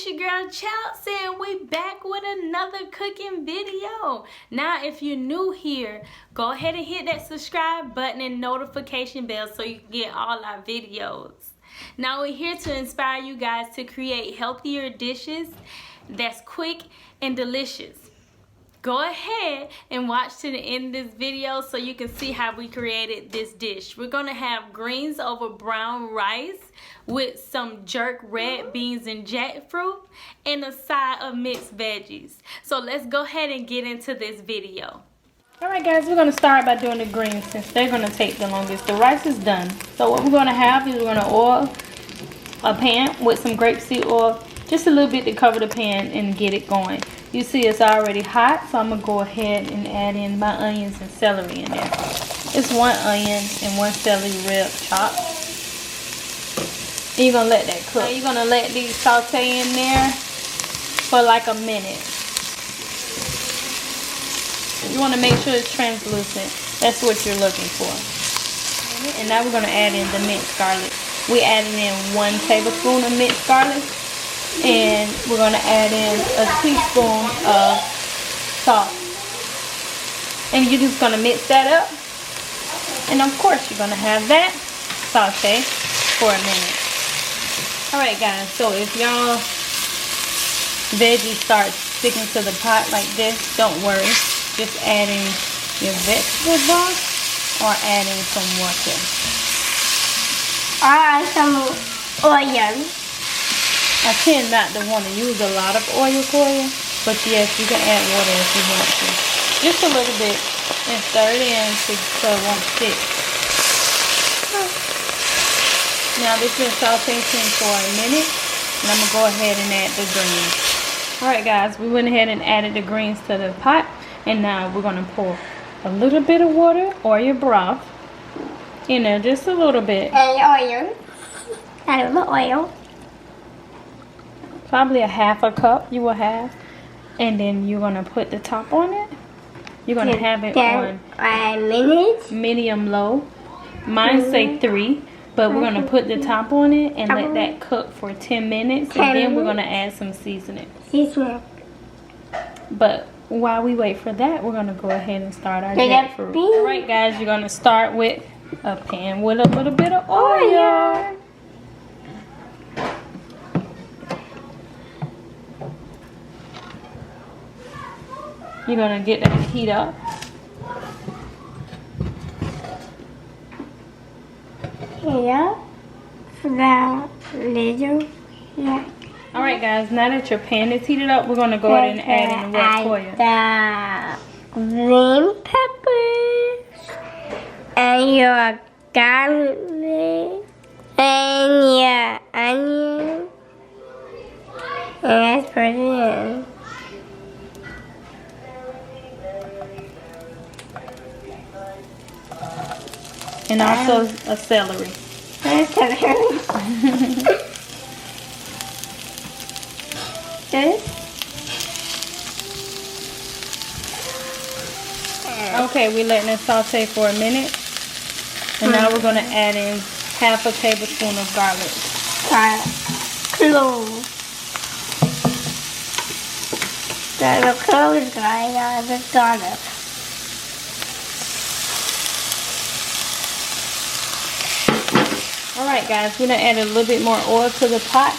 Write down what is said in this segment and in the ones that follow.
your girl Chelsea, and we back with another cooking video. Now, if you're new here, go ahead and hit that subscribe button and notification bell so you can get all our videos. Now, we're here to inspire you guys to create healthier dishes that's quick and delicious. Go ahead and watch to the end of this video so you can see how we created this dish. We're gonna have greens over brown rice with some jerk red beans and jackfruit and a side of mixed veggies. So let's go ahead and get into this video. Alright guys, we're gonna start by doing the greens since they're gonna take the longest. The rice is done. So what we're gonna have is we're gonna oil a pan with some grapeseed oil, just a little bit to cover the pan and get it going. You see it's already hot, so I'm going to go ahead and add in my onions and celery in there. It's one onion and one celery rib chopped. And you're going to let that cook. You're going to let these saute in there for like a minute. You want to make sure it's translucent. That's what you're looking for. And now we're going to add in the minced garlic. We're adding in 1 tablespoon of minced garlic. And we're going to add in a teaspoon of salt. And you're just going to mix that up. And of course you're going to have that saute for a minute. Alright guys, so if y'all veggies start sticking to the pot like this, don't worry. Just adding your vegetable broth or adding some water. I add some oil. I tend not to want to use a lot of oil for you, but yes, you can add water if you want to. Just a little bit, and stir it in so it won't stick. Now this is sauteing for a minute, and I'm going to go ahead and add the greens. Alright guys, we went ahead and added the greens to the pot, and now we're going to pour a little bit of water or your broth in there, just a little bit. And oil. Add a little oil. Probably a half a cup you will have, and then you're gonna put the top on it. You're gonna have it on medium low. Mine say 3, but we're gonna put the top on it and let that cook for 10 minutes, and then we're gonna add some seasoning. But while we wait for that, we're gonna go ahead and start our jackfruit. All right, guys, you're gonna start with a pan with a little bit of oil. You're going to get that heat up. Yeah. Alright guys, now that your pan is heated up, we're going to go ahead and add in the red koya. The green peppers and your garlic and your onion. And let's put it in. And also a celery. Okay, we're letting it saute for a minute. And now we're going to add in half a tablespoon of garlic. Clove. The clove is going on the garlic. Alright guys, we're going to add a little bit more oil to the pot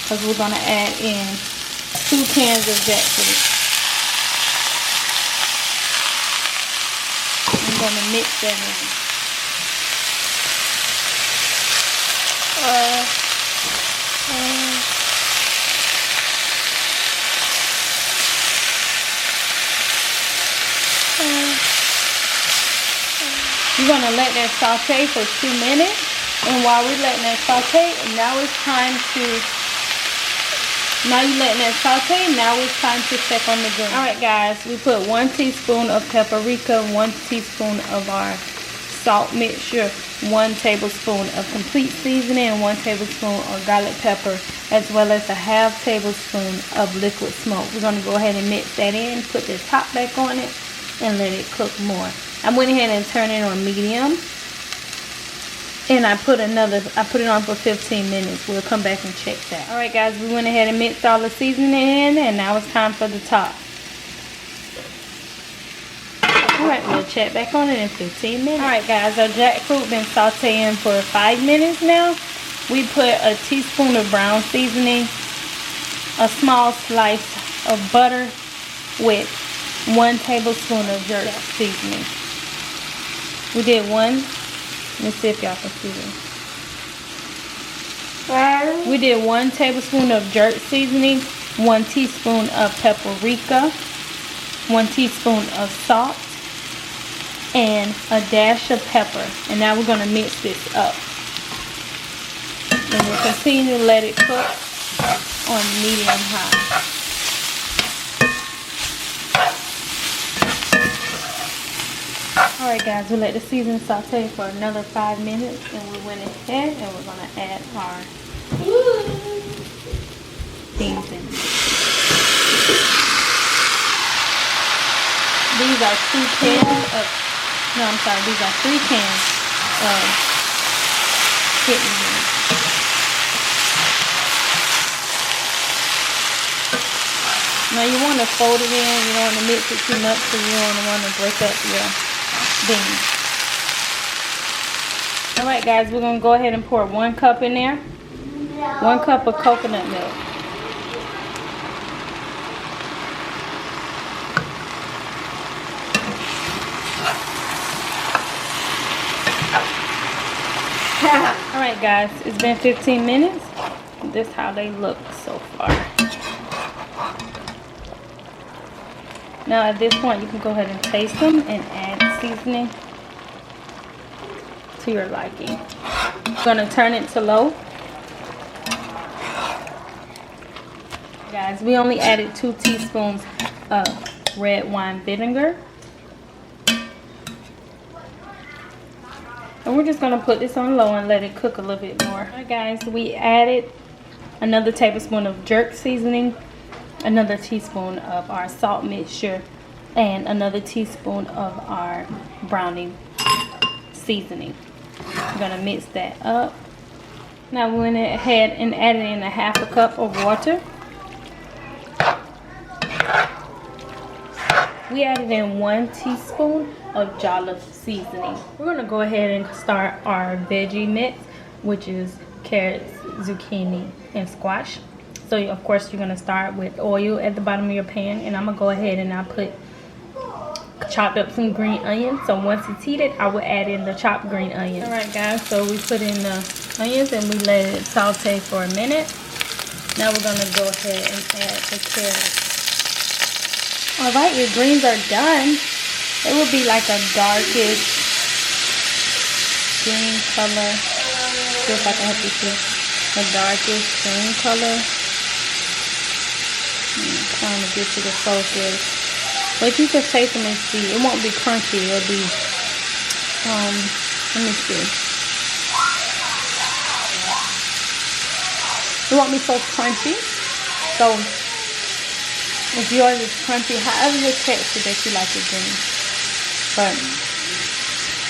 because we're going to add in 2 cans of jackfruit. I'm going to mix that in. You're going to let that saute for 2 minutes. And while we're letting that saute, now it's time to check on the greens. Alright guys, we put 1 teaspoon of paprika, 1 teaspoon of our salt mixture, 1 tablespoon of complete seasoning, and 1 tablespoon of garlic pepper, as well as a ½ tablespoon of liquid smoke. We're going to go ahead and mix that in, put the top back on it, and let it cook more. I went ahead and turned it on medium. And I put it on for 15 minutes. We'll come back and check that. Alright guys, we went ahead and mixed all the seasoning in, and now it's time for the top. Alright, we'll check back on it in 15 minutes. Alright guys, our jackfruit been sauteing for 5 minutes now. We put a teaspoon of brown seasoning, a small slice of butter with 1 tablespoon of jerk seasoning. We did one. Let's see if y'all can see this. We did 1 tablespoon of jerk seasoning, 1 teaspoon of paprika, 1 teaspoon of salt, and a dash of pepper. And now we're going to mix this up. And we'll continue to let it cook on medium high. Alright guys, we'll let the seasoning saute for another 5 minutes, and we went ahead and we're going to add our beans in. These are 3 cans of kidney beans. Now you want to fold it in, you don't want to mix it too much because you don't want to break up your beans. Alright guys, we're going to go ahead and pour 1 cup in there. 1 cup of coconut milk. Alright guys, it's been 15 minutes. This is how they look so far. Now at this point you can go ahead and taste them and add seasoning to your liking. I'm going to turn it to low. Guys, we only added 2 teaspoons of red wine vinegar. And we're just going to put this on low and let it cook a little bit more. Alright guys, we added another tablespoon of jerk seasoning, another teaspoon of our salt mixture, and another teaspoon of our browning seasoning. We're going to mix that up. Now we went ahead and added in a 1/2 cup of water. We added in 1 teaspoon of jollof seasoning. We're going to go ahead and start our veggie mix, which is carrots, zucchini, and squash. So of course you're going to start with oil at the bottom of your pan, and I'm going to go ahead and I'll chopped up some green onions. So once it's heated, I will add in the chopped green onions. Alright guys, so we put in the onions and we let it saute for a minute. Now we're going to go ahead and add the carrots. Alright, your greens are done. It will be like a darkish green color. See if I can help you see. A darkish green color. Trying to get you to focus. But you can taste them and see. It won't be crunchy. It'll be, let me see. It won't be so crunchy. So, if yours is crunchy, however your texture that you like your greens. But,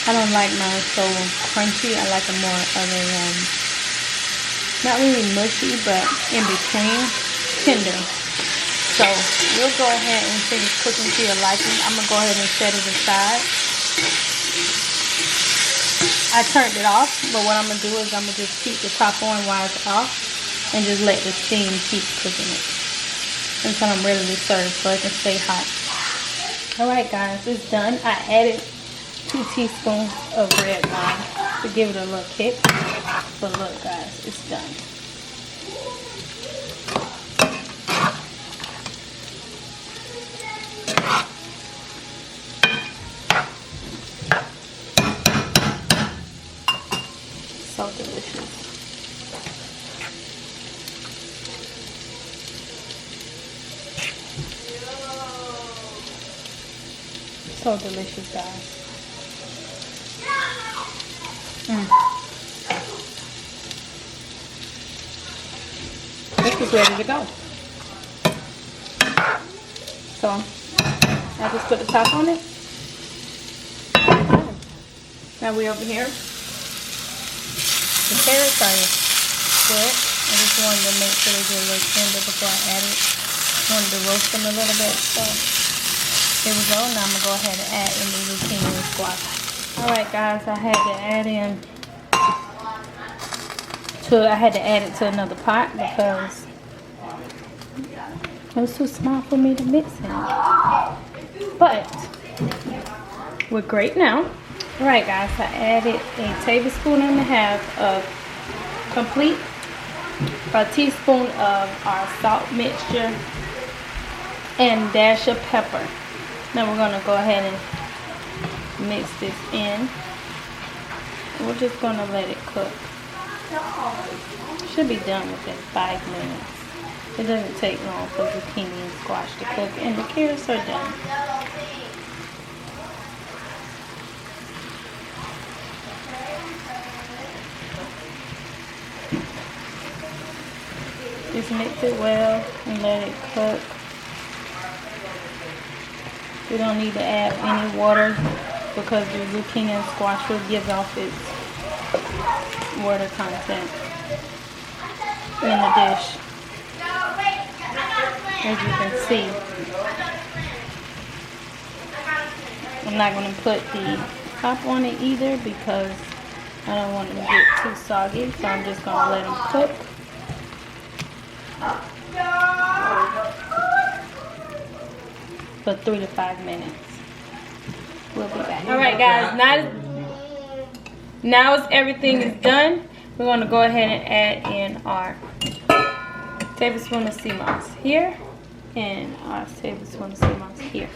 I don't like mine so crunchy. I like them more of a, not really mushy, but in between, tender. So we'll go ahead and finish cooking to your liking. I'm going to go ahead and set it aside. I turned it off, but what I'm going to do is I'm going to just keep the top on while it's off and just let the steam keep cooking it until I'm ready to serve so it can stay hot. Alright guys, it's done. I added 2 teaspoons of red wine to give it a little kick. But look guys, it's done. So delicious. So delicious, guys. This is ready to go. So I just put the top on it. Now we're over here The carrots are good. I just wanted to make sure they get a little tender before I add it. Wanted to roast them a little bit. So here we go. Now I'm gonna go ahead and add in the zucchini and squash. All right, guys. I had to add it to another pot because it was too small for me to mix in. But we're great now. All right, guys. I added a tablespoon and a half of complete, a teaspoon of our salt mixture, and a dash of pepper. Now we're gonna go ahead and mix this in. We're just gonna let it cook. Should be done within 5 minutes. It doesn't take long for zucchini and squash to cook, and the carrots are done. Just mix it well and let it cook. We don't need to add any water because the zucchini and squash will give off its water content in the dish. As you can see, I'm not going to put the top on it either because I don't want it to get too soggy, so I'm just going to let them cook. For 3 to 5 minutes. We'll be back. Alright guys, now as everything is done, we're going to go ahead and add in our tablespoon of sea moss here and our tablespoon of sea moss here.